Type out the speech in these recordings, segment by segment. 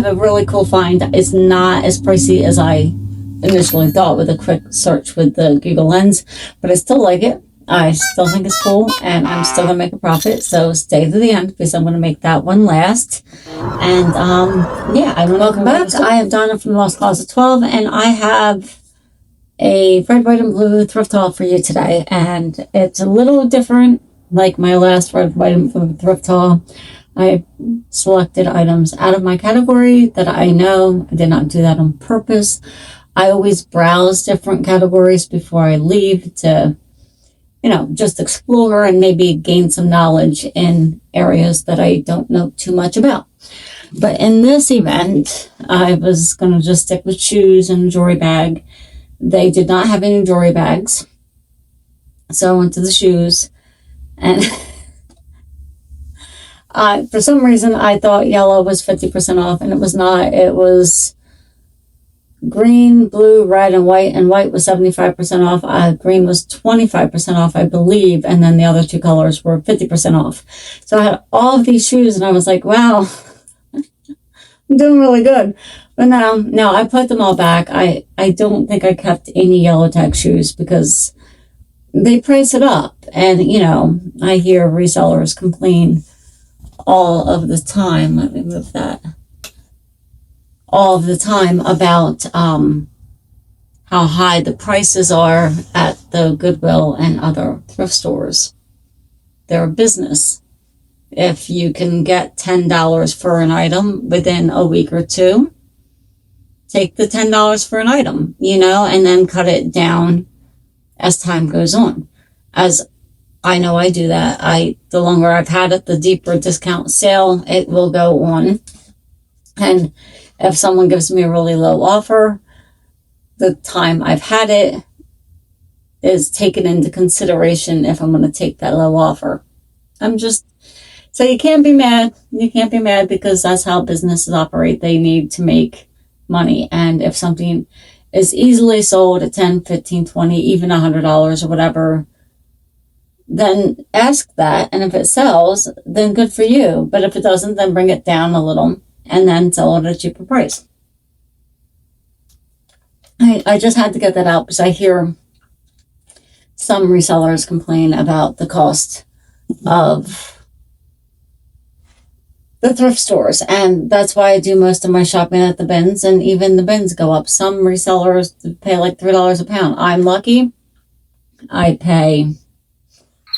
A really cool find. It's not as pricey as I initially thought with a quick search with the Google Lens, but I still like it. I still think it's cool, and I'm still gonna make a profit. So stay to the end because I'm gonna make that one last. And yeah, I don't know. Welcome back. I am Donna from Lost Closet 12, and I have a red, white, and blue thrift haul for you today, and it's a little different. Like my last red, white, and blue thrift haul, I selected items out of my category that I know. I did not do that on purpose. I always browse different categories before I leave to, just explore and maybe gain some knowledge in areas that I don't know too much about. But in this event, I was going to just stick with shoes and a jewelry bag. They did not have any jewelry bags. So I went to the shoes, and for some reason I thought yellow was 50% off, and it was not. It was green, blue, red, and white was 75% off. Green was 25% off, I believe, and then the other two colors were 50% off. So I had all of these shoes, and I was like, wow, I'm doing really good. But now I put them all back. I don't think I kept any yellow tag shoes because they price it up. And, I hear resellers complain all of the time. Let me move that. All of the time about how high the prices are at the Goodwill and other thrift stores. They're a business. If you can get $10 for an item within a week or two, take the $10 for an item, and then cut it down as time goes on. As I know I do that. The longer I've had it, the deeper discount sale it will go on. And if someone gives me a really low offer, the time I've had it is taken into consideration if I'm going to take that low offer. So you can't be mad. You can't be mad because that's how businesses operate. They need to make money. And if something is easily sold at $10, $15, $20, even $100 or whatever, then ask that. And if it sells, then good for you. But if it doesn't, then bring it down a little and then sell it at a cheaper price. I just had to get that out because I hear some resellers complain about the cost of the thrift stores, and that's why I do most of my shopping at the bins, and even the bins go up. Some resellers pay like $3 a pound. I'm lucky. I pay,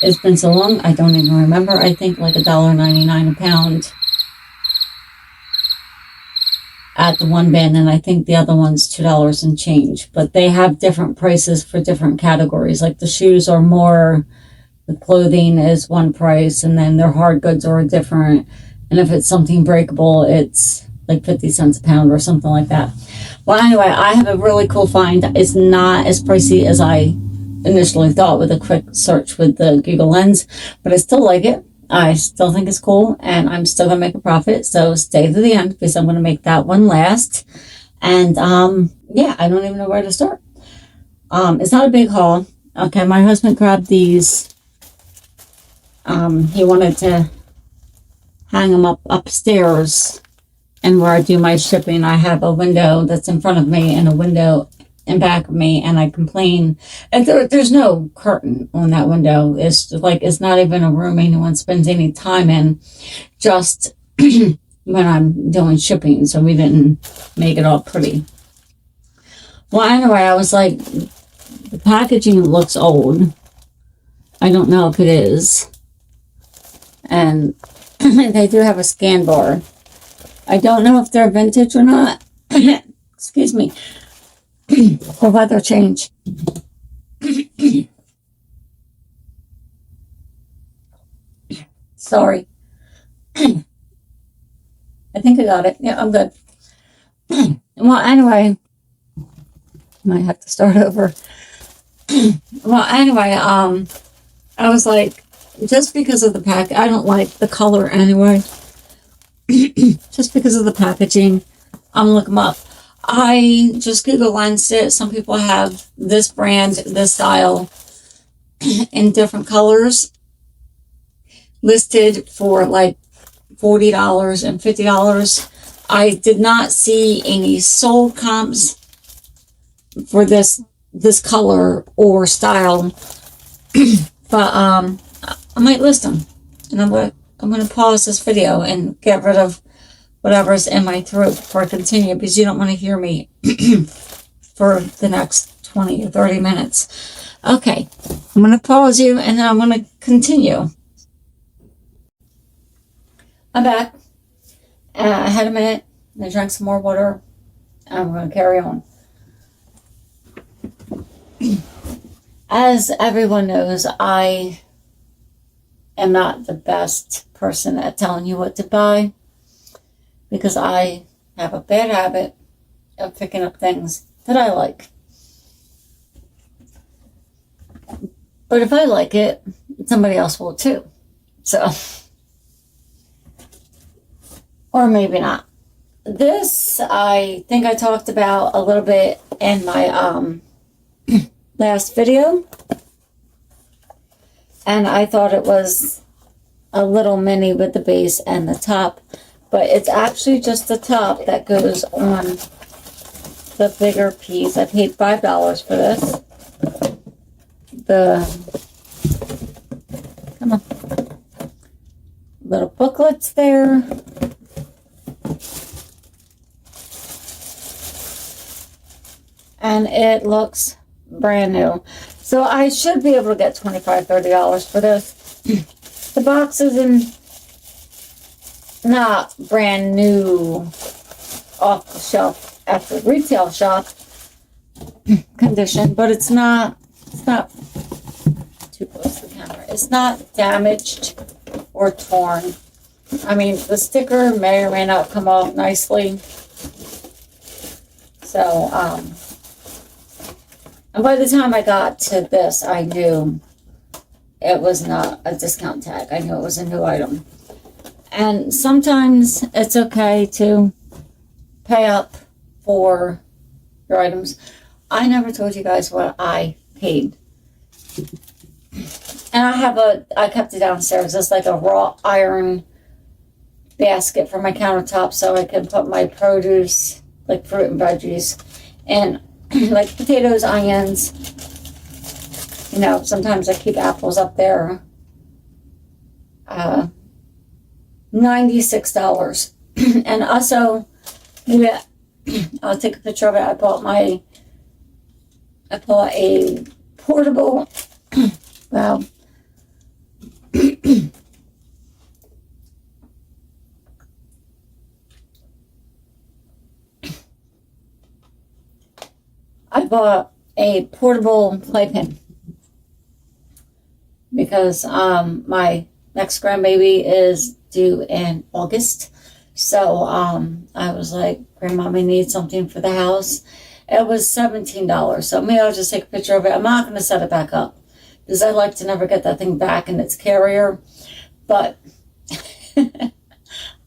it's been so long, I don't even remember, I think like $1.99 a pound at the one bin, and I think the other one's $2 and change. But they have different prices for different categories. Like the shoes are more, the clothing is one price, and then their hard goods are different. And if it's something breakable, it's like 50 cents a pound or something like that. Well, anyway, I have a really cool find. It's not as pricey as I initially thought with a quick search with the Google Lens, but I still like it. I still think it's cool, and I'm still going to make a profit. So stay to the end because I'm going to make that one last. And yeah, I don't even know where to start. It's not a big haul. Okay, my husband grabbed these. He wanted to hang them up upstairs, and where I do my shipping, I have a window that's in front of me and a window in back of me, and I complain. And there's no curtain on that window. It's like, it's not even a room anyone spends any time in, just when I'm doing shipping, so we didn't make it all pretty. Well, anyway, I was like, the packaging looks old. I don't know if it is. And they do have a scan bar. I don't know if they're vintage or not. Excuse me. The weather change. Sorry. I think I got it. Yeah, I'm good. Well, anyway, might have to start over. Well, anyway, I was like, just because of the pack, I don't like the color anyway. Just because of the packaging, I'm gonna look them up. I just Google lensed it. Some people have this brand, this style, in different colors, listed for like $40 and $50. I did not see any sold comps for this color or style, but I might list them, and I'm gonna pause this video and get rid of whatever's in my throat before I continue, because you don't want to hear me for the next 20 or 30 minutes. Okay, I'm gonna pause you and then I'm gonna continue. I'm back. I had a minute. I drank some more water. I'm going to carry on. As everyone knows, I am not the best person at telling you what to buy, because I have a bad habit of picking up things that I like. But if I like it, somebody else will too. So, or maybe not. This, I think I talked about a little bit in my last video. And I thought it was a little mini with the base and the top. But it's actually just the top that goes on the bigger piece. I paid $5 for this. Come on. Little booklets there. And it looks brand new. So I should be able to get $25, $30 for this. The box is in not brand new off the shelf at the retail shop condition, but it's not too close to the camera. It's not damaged or torn. I mean, the sticker may or may not come off nicely. So, and by the time I got to this, I knew it was not a discount tag. I knew it was a new item. And sometimes it's okay to pay up for your items. I never told you guys what I paid. And I kept it downstairs. It's like a raw iron basket for my countertop, so I can put my produce, like fruit and veggies, and like potatoes, onions. You know, sometimes I keep apples up there. $96. And also, maybe I'll take a picture of it. I bought a portable, well, I bought a portable playpen because my next grandbaby is due in August. So I was like, Grandmommy needs something for the house. It was $17. So maybe I'll just take a picture of it. I'm not going to set it back up because I like to never get that thing back in its carrier. But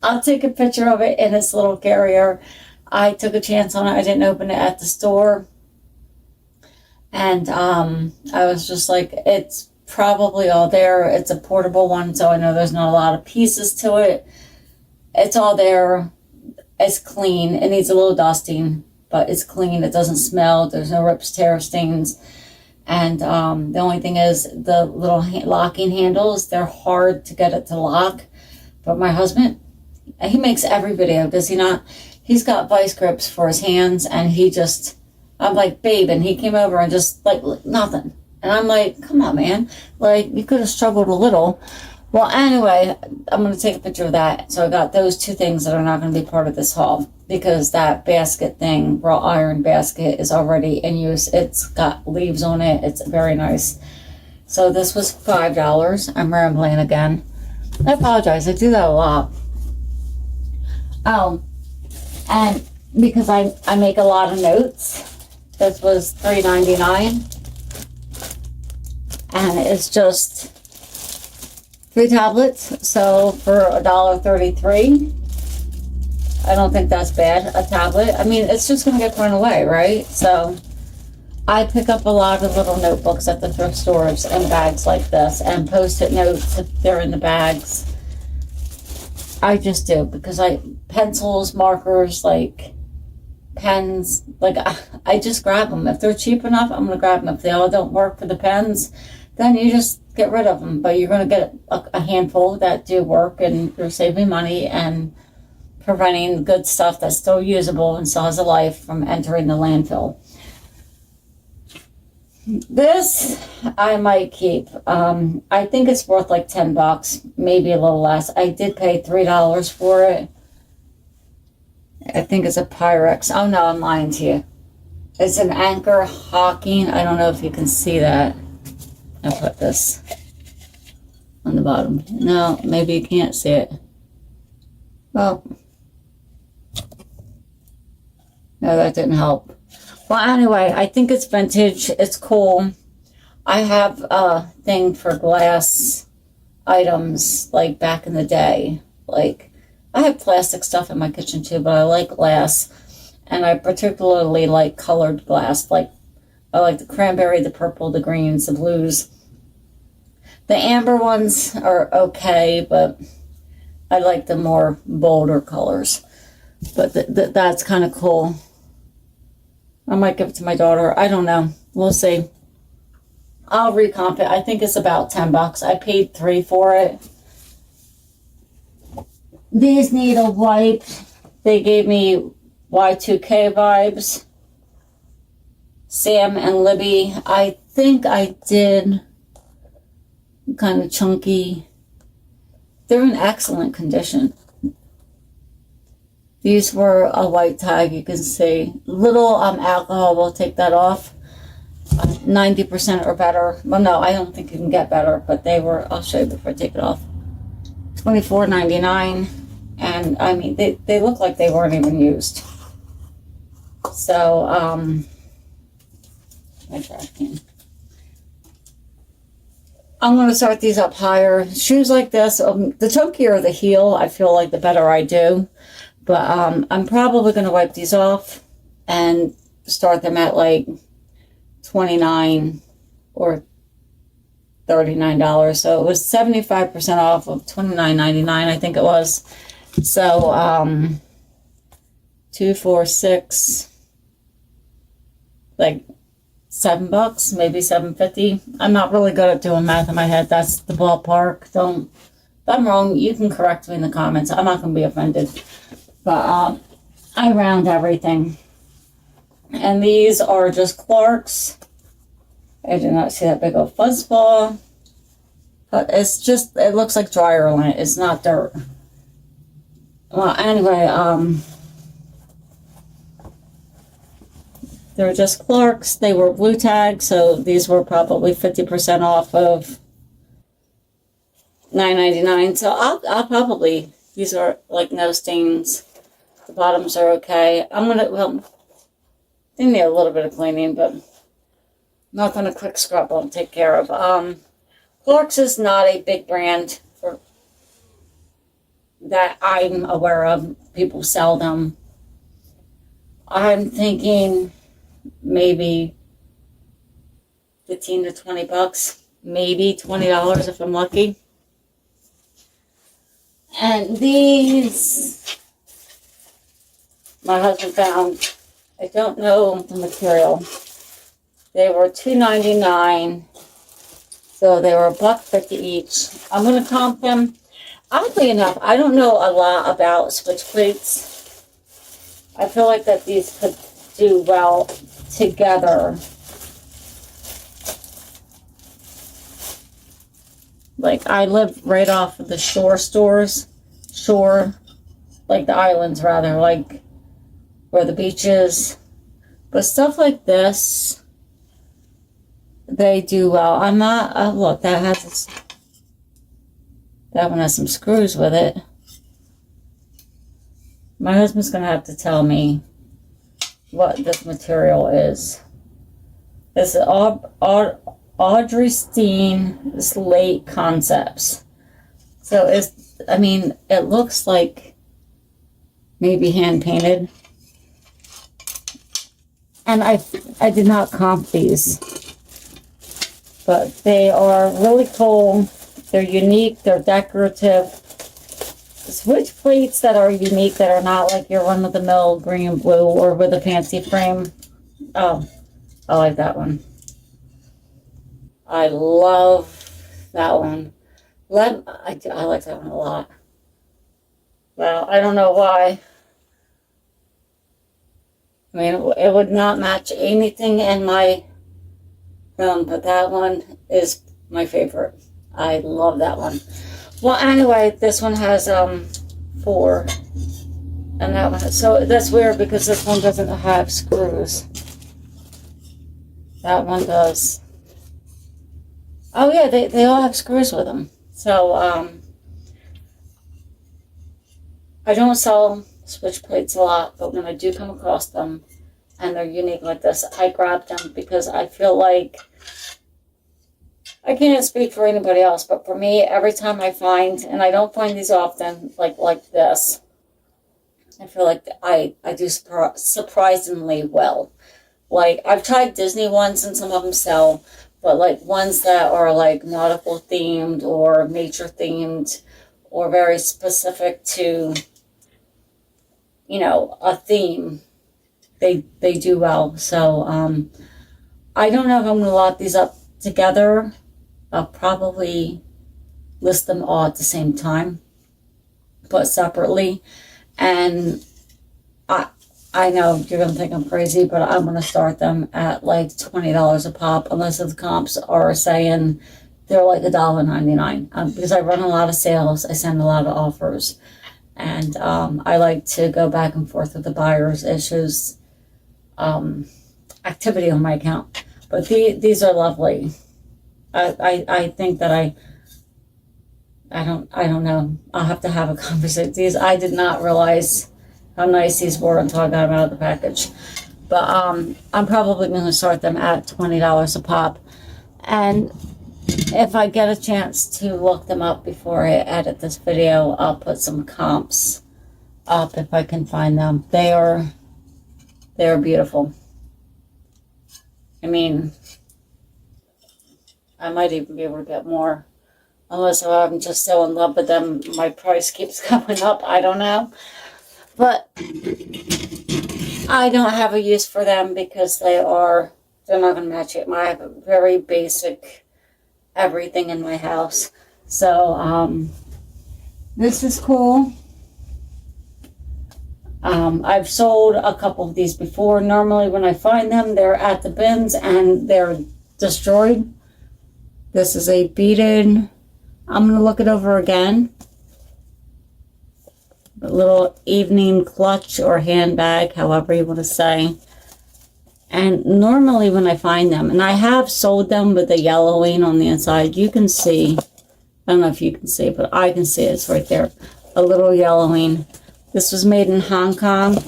I'll take a picture of it in its little carrier. I took a chance on it. I didn't open it at the store. And I was just like, it's probably all there. It's a portable one, so I know there's not a lot of pieces to it. It's all there. It's clean. It needs a little dusting, but it's clean. It doesn't smell. There's no rips, tears, stains. And the only thing is the little locking handles, they're hard to get it to lock. But my husband, he makes every video, does he not? He's got vice grips for his hands, and I'm like, babe, and he came over and just like nothing. And I'm like, come on, man. Like, you could have struggled a little. Well, anyway, I'm going to take a picture of that. So I got those two things that are not going to be part of this haul, because that basket thing, raw iron basket, is already in use. It's got leaves on it. It's very nice. So this was $5. I'm rambling again. I apologize. I do that a lot. Oh, and because I make a lot of notes, this was $3.99. And it's just 3 tablets, so for $1.33. I don't think that's bad, a tablet. I mean, it's just going to get thrown away, right? So I pick up a lot of little notebooks at the thrift stores in bags like this, and post-it notes if they're in the bags. I just do, because pencils, markers, like pens, like I just grab them. If they're cheap enough, I'm going to grab them. If they all don't work for the pens, then you just get rid of them. But you're going to get a handful that do work, and you're saving money and preventing good stuff that's still usable and still has a life from entering the landfill. This I might keep. I think it's worth like $10, maybe a little less. I did pay $3 for it. I think it's a Pyrex. Oh no, I'm lying to you. It's an anchor hawking. I don't know if you can see that. I'll put this on the bottom. No, maybe you can't see it. Well, no, that didn't help. Well, anyway, I think it's vintage. It's cool. I have a thing for glass items, like back in the day. Like, I have plastic stuff in my kitchen too, but I like glass. And I particularly like colored glass. Like, I like the cranberry, the purple, the greens, the blues. The amber ones are okay, but I like the more bolder colors. But that's kind of cool. I might give it to my daughter. I don't know. We'll see. I'll recomp it. I think it's about $10. I paid $3 for it. These need a wipe. They gave me Y2K vibes. Sam and Libby. I think I did kind of chunky. They're in excellent condition. These were a white tag, you can see. Little alcohol, we'll take that off. 90% or better. Well, no, I don't think you can get better, but they were, I'll show you before I take it off. $24.99. And, I mean, they look like they weren't even used. So, my trash can. I'm going to start these up higher. Shoes like this, the chunkier the heel, I feel like the better I do. But I'm probably going to wipe these off and start them at like $29 or $39. So it was 75% off of $29.99, I think it was. So 2, 4, 6, like $7, maybe $7.50. I'm not really good at doing math in my head. That's the ballpark. If I'm wrong, you can correct me in the comments. I'm not going to be offended. But I round everything. And these are just Clark's. I did not see that big of a fuzzball. But it's just, it looks like dryer lint. It's not dirt. Well, anyway, they're just Clark's. They were blue tag, so these were probably 50% off of $9.99. So I'll probably, these are like no stains. The bottoms are okay. They need a little bit of cleaning, but nothing a quick scrub won't take care of. Clark's is not a big brand that I'm aware of. People sell them. I'm thinking maybe $15 to $20, maybe $20 if I'm lucky. And these, my husband found, I don't know the material. They were $2.99, so they were $1.50 each. I'm going to comp them. Oddly enough, I don't know a lot about switch plates. I feel like that these could do well together. Like, I live right off of the shore stores. Like the islands rather, like where the beach is. But stuff like this, they do well. I'm not, look, that one has some screws with it. My husband's going to have to tell me what this material is. This is Audrey Steen Slate Concepts. So it looks like maybe hand painted. And I did not comp these. But they are really cool. They're unique. They're decorative. switch plates that are unique, that are not like your run-of-the-mill green and blue or with a fancy frame. Oh, I like that one. I love that one. I like that one a lot. Well, I don't know why. I mean, it would not match anything in my room, but that one is my favorite. I love that one. Well, anyway, this one has 4, and that one has, so that's weird because this one doesn't have screws. That one does. Oh yeah, they all have screws with them. So I don't sell switch plates a lot, but when I do come across them and they're unique like this, I grab them because I feel like, I can't speak for anybody else, but for me, every time I find, and I don't find these often, like this, I feel like I do surprisingly well. Like, I've tried Disney ones and some of them sell, but like ones that are like nautical themed or nature themed or very specific to, you know, a theme, they do well. So I don't know if I'm going to lock these up together. I'll probably list them all at the same time, but separately. And I know you're going to think I'm crazy, but I'm going to start them at like $20 a pop, unless the comps are saying they're like $1.99. Because I run a lot of sales, I send a lot of offers, and I like to go back and forth with the buyers. It shows activity on my account. But these are lovely. I think that I don't know. I'll have to have a conversation. These, I did not realize how nice these were until I got them out of the package. But I'm probably going to start them at $20 a pop. And if I get a chance to look them up before I edit this video, I'll put some comps up if I can find them. They are beautiful. I mean, I might even be able to get more. Unless I'm just so in love with them, my price keeps going up. I don't know. But I don't have a use for them because they're not going to match it. I have a very basic everything in my house. So, this is cool. I've sold a couple of these before. Normally when I find them, they're at the bins and they're destroyed. This is a beaded, I'm going to look it over again. A little evening clutch or handbag, however you want to say. And normally when I find them, and I have sold them with the yellowing on the inside, you can see, I don't know if you can see, but I can see it's right there. A little yellowing. This was made in Hong Kong.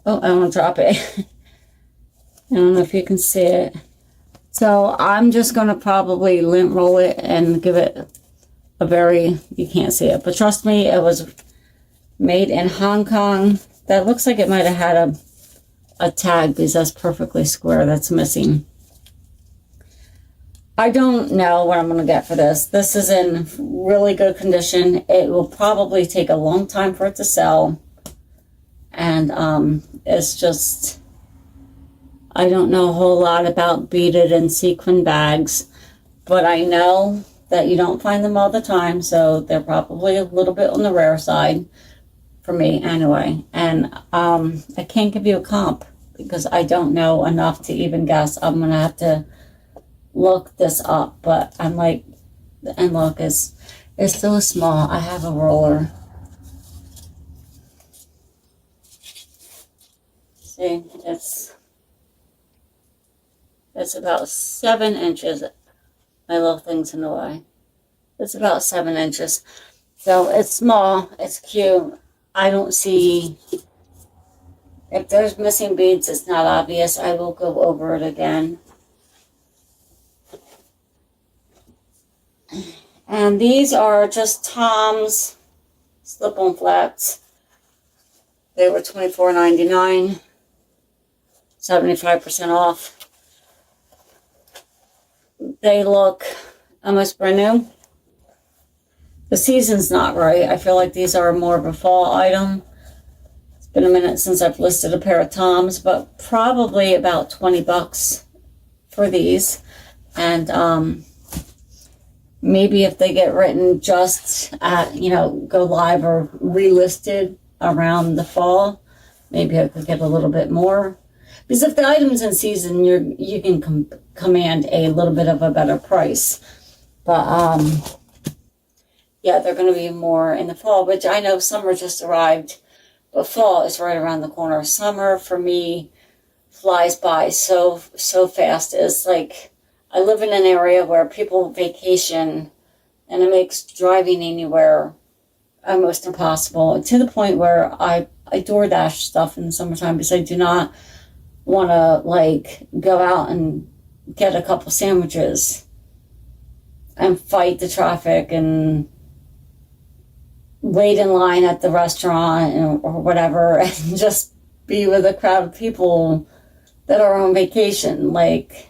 Oh, I want to drop it. I don't know if you can see it. So I'm just going to probably lint roll it and give it a very, you can't see it, but trust me, it was made in Hong Kong. That looks like it might have had a tag because that's perfectly square. That's missing. I don't know what I'm going to get for this. This is in really good condition. It will probably take a long time for it to sell. And it's just, I don't know a whole lot about beaded and sequin bags, but I know that you don't find them all the time, so they're probably a little bit on the rare side for me anyway. And I can't give you a comp because I don't know enough to even guess. I'm going to have to look this up, but I'm like, and look, it's so small. I have a roller. See, it's about 7 inches. My little thing's in the way. It's about 7 inches. So it's small, it's cute. I don't see, if there's missing beads, it's not obvious. I will go over it again. And these are just Tom's slip-on flats. They were $24.99, 75% off. They look almost brand new. the season's not right. I feel like these are more of a fall item. It's been a minute since I've listed a pair of Toms, but probably about $20 for these. And maybe if they get written just at, go live or relisted around the fall, maybe I could get a little bit more. Because if the item's in season, you can command a little bit of a better price. But yeah, they're going to be more in the fall, which I know summer just arrived, but fall is right around the corner. Summer for me flies by so fast. It's like I live in an area where people vacation, and it makes driving anywhere almost impossible, to the point where I DoorDash stuff in the summertime because I do not want to go out and get a couple sandwiches and fight the traffic and wait in line at the restaurant or whatever, and just be with a crowd of people that are on vacation. Like,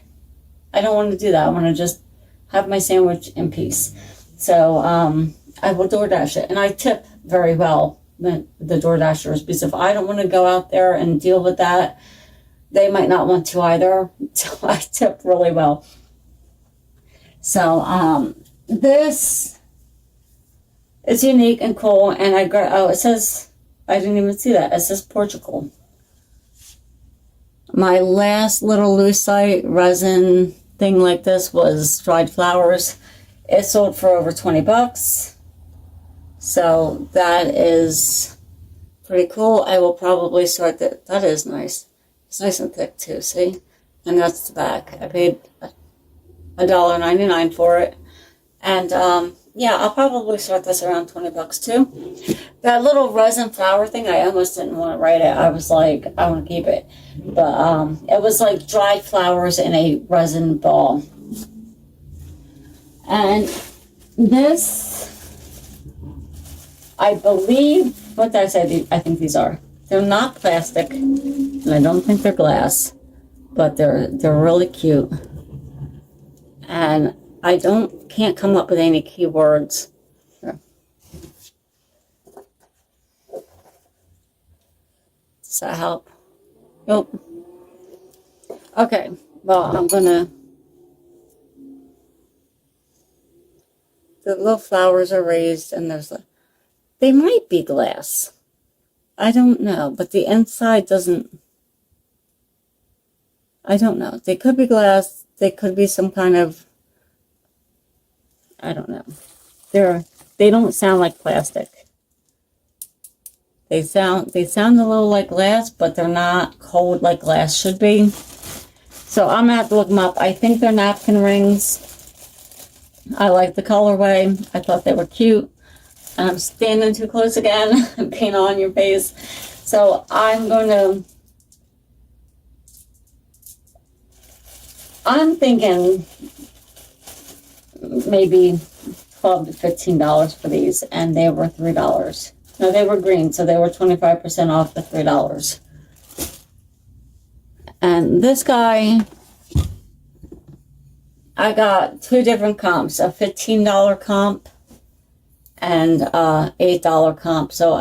I don't want to do that. I want to just have my sandwich in peace. So I will DoorDash it, and I tip very well the DoorDashers, because if I don't want to go out there and deal with that, they might not want to either. So I tip really well. So this is unique and cool, and it says, I didn't even see that. It says Portugal. My last little lucite resin thing like this was dried flowers. It sold for over $20. So that is pretty cool. I will probably start that. That is nice. It's nice and thick too, see? And that's the back. I paid $1.99 for it. And yeah, I'll probably start this around $20 too. That little resin flower thing, I almost didn't want to write it. I was like, I want to keep it. But it was like dried flowers in a resin ball. And this, I believe, what did I say? I think these are. They're not plastic, and I don't think they're glass, but they're really cute. And I can't come up with any keywords. Here. Does that help? Nope. Okay, well, the little flowers are raised, and they might be glass. I don't know, but the inside doesn't, I don't know. They could be glass, they could be some kind of, I don't know. They don't sound like plastic. They sound a little like glass, but they're not cold like glass should be. So I'm gonna have to look them up. I think they're napkin rings. I like the colorway. I thought they were cute. And I'm standing too close again, paint on your face. So I'm thinking maybe $12 to $15 for these, and they were $3. No, they were green, so they were 25% off the $3. And this guy, I got two different comps, a $15 comp and $8 comp. So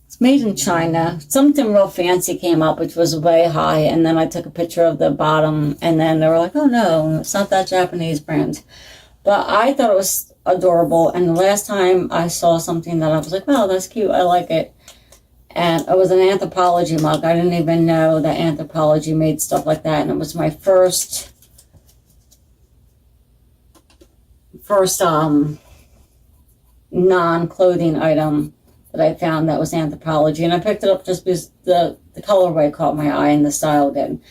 it's made in China. Something real fancy came up, which was way high, and then I took a picture of the bottom, and then they were like, oh no, it's not that Japanese brand. But I thought it was adorable, and the last time I saw something that I was like, oh, that's cute, I like it. And it was an Anthropologie mug. I didn't even know that Anthropologie made stuff like that, and it was my first non-clothing item that I found that was Anthropologie, and I picked it up just because the colorway caught my eye and the style did.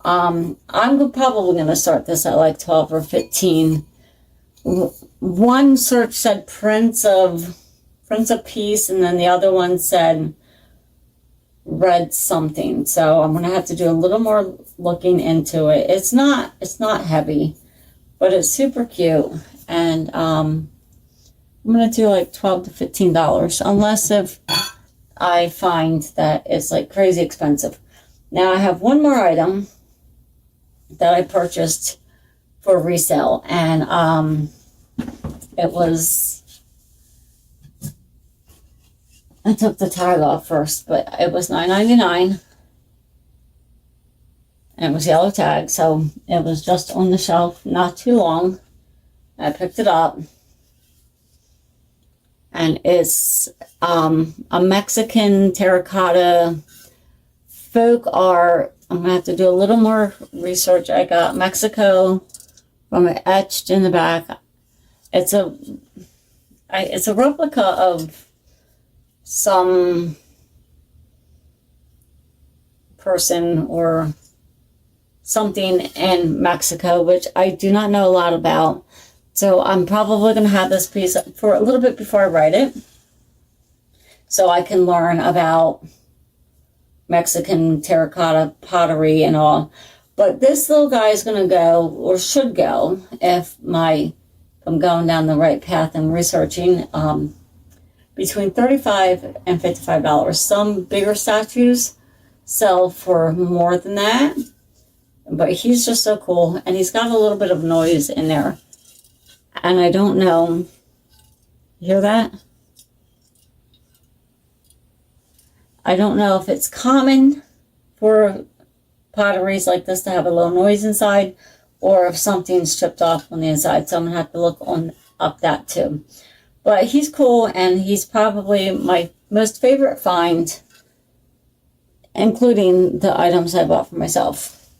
I'm probably going to start this at like 12 or 15. One search said Prince of Peace, and then the other one said red something. So I'm going to have to do a little more looking into it. It's not heavy, but it's super cute. And I'm going to do like $12 to $15, unless if I find that it's like crazy expensive. Now I have one more item that I purchased for resale, and It was, I took the tag off first, but it was $9.99. And it was yellow tag, so it was just on the shelf not too long. I picked it up. And it's a Mexican terracotta folk art. I'm going to have to do a little more research. I got Mexico from it etched in the back. It's a replica of some person or something in Mexico, which I do not know a lot about. So I'm probably going to have this piece for a little bit before I write it, so I can learn about Mexican terracotta pottery and all. But this little guy is going to go, or should go, if I'm going down the right path and researching, between $35 and $55. Some bigger statues sell for more than that, but he's just so cool, and he's got a little bit of noise in there. And I don't know, you hear that? I don't know if it's common for potteries like this to have a little noise inside, or if something's stripped off on the inside. So I'm going to have to look up that too. But he's cool, and he's probably my most favorite find, including the items I bought for myself.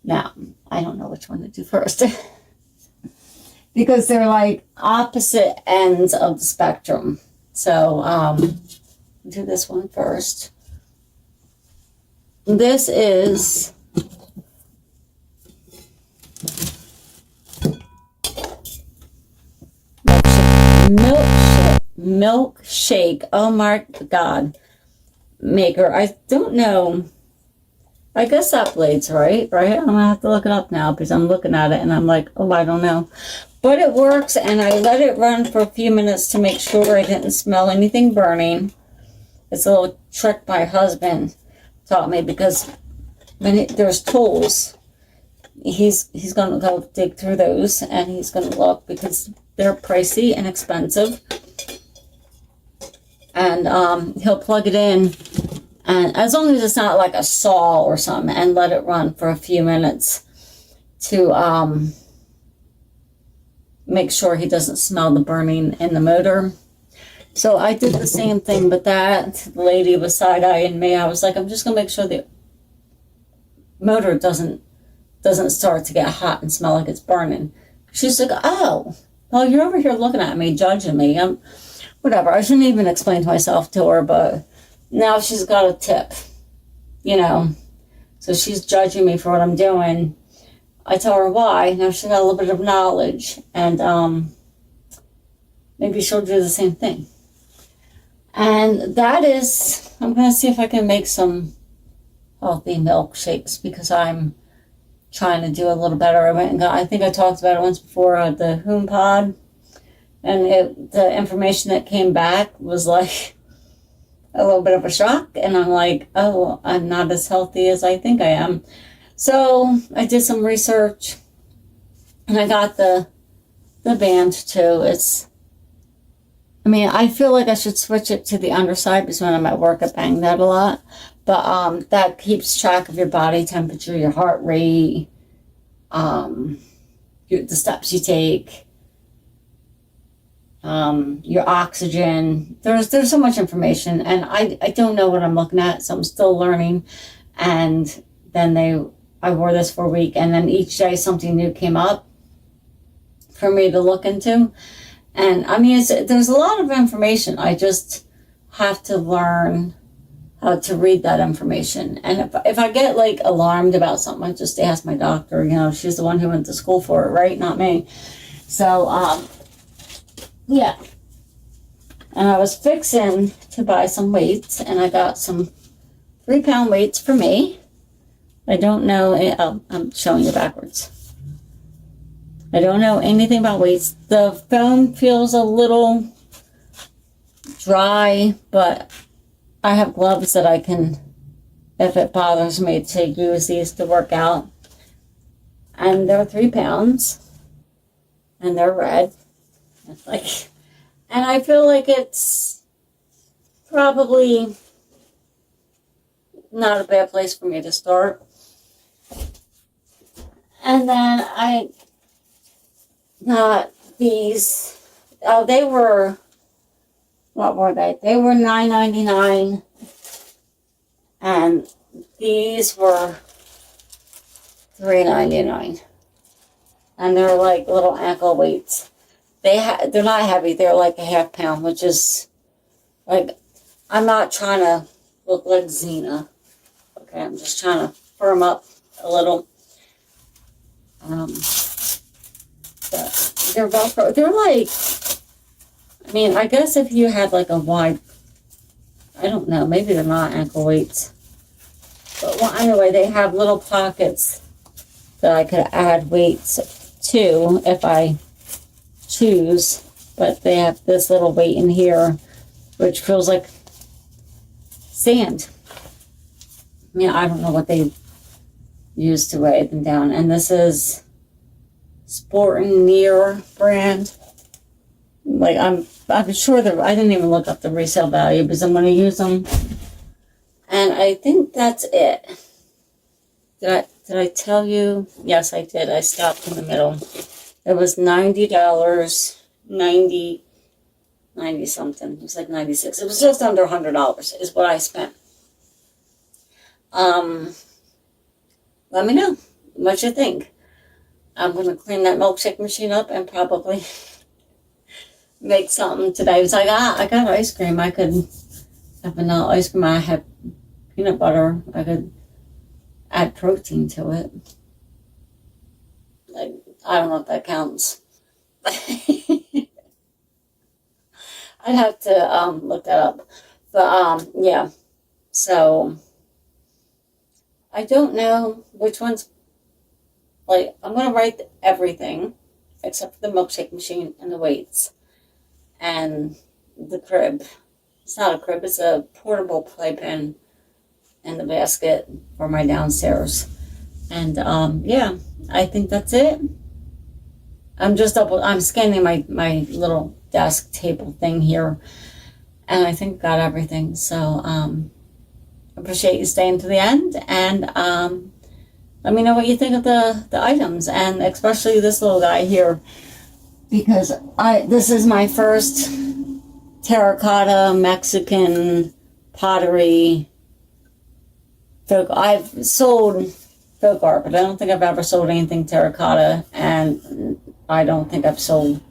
Now, I don't know which one to do first. Because they're like opposite ends of the spectrum. So, do this one first. This is milkshake. Oh my God. Maker. I don't know. I guess that blade's right? I'm going to have to look it up now because I'm looking at it and I'm like, oh, I don't know. But it works, and I let it run for a few minutes to make sure I didn't smell anything burning. It's a little trick my husband taught me, because when there's tools, he's going to go dig through those, and he's going to look, because they're pricey and expensive. And he'll plug it in, and as long as it's not like a saw or something, and let it run for a few minutes to make sure he doesn't smell the burning in the motor. So I did the same thing, but that lady was side-eyeing me. I was like, I'm just going to make sure the motor doesn't start to get hot and smell like it's burning. She's like, oh, well, you're over here looking at me, judging me. Whatever. I shouldn't even explain to myself to her, but now she's got a tip, So she's judging me for what I'm doing. I tell her why. Now she's got a little bit of knowledge, and maybe she'll do the same thing. And that is, I'm going to see if I can make some healthy milkshakes, because I'm trying to do a little better. I went and got, I think I talked about it once before at the HomePod, and the information that came back was like a little bit of a shock, and I'm like, oh, I'm not as healthy as I think I am. So I did some research, and I got the band too. I feel like I should switch it to the underside, because when I'm at work I bang that a lot. But that keeps track of your body temperature, your heart rate, the steps you take, your oxygen. There's so much information, and I don't know what I'm looking at, so I'm still learning. And then I wore this for a week, and then each day something new came up for me to look into. And there's a lot of information. I just have to learn how to read that information. And if I get like alarmed about something, I just ask my doctor. She's the one who went to school for it, right? Not me. So, yeah. And I was fixing to buy some weights, and I got some 3-pound weights for me. I don't know, I'm showing you backwards. I don't know anything about weights. The foam feels a little dry, but I have gloves that I can, if it bothers me, to use these to work out. And they're 3 pounds, and they're red. Like, and I feel like it's probably not a bad place for me to start. And then I got these. Oh, they were, what were they? They were $9.99, and these were $3.99, and they're like little ankle weights. They're not heavy. They're like a half pound, which is like, I'm not trying to look like Xena. Okay, I'm just trying to firm up a little. They're Velcro. They're like, I mean, I guess if you had like a wide, I don't know, maybe they're not ankle weights. But well, anyway, they have little pockets that I could add weights to if I choose. But they have this little weight in here, which feels like sand. I mean, I don't know what they use to weigh them down. And this is Sport and Near brand. Like, I'm sure that I didn't even look up the resale value because I'm going to use them. And I think that's it. Did I tell you? Yes, I did. I stopped in the middle. It was $90, 90 something. It was like 96. It was just under $100 is what I spent. Let me know what you think. I'm going to clean that milkshake machine up and probably make something today. It's like, I got ice cream. I could have vanilla ice cream. I have peanut butter. I could add protein to it. Like, I don't know if that counts. I'd have to look that up. But yeah. So I don't know which one's, like, I'm going to write everything except for the milkshake machine and the weights and the crib. It's not a crib, it's a portable playpen and the basket for my downstairs. And yeah, I think that's it. I'm scanning my little desk table thing here, and I think got everything. So appreciate you staying to the end, and let me know what you think of the items, and especially this little guy here, because this is my first terracotta Mexican pottery folk. I've sold folk art, but I don't think I've ever sold anything terracotta, and I don't think I've sold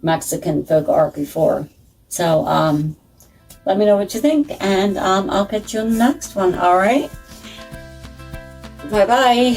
Mexican folk art before. So let me know what you think, and I'll catch you on the next one. All right, bye bye.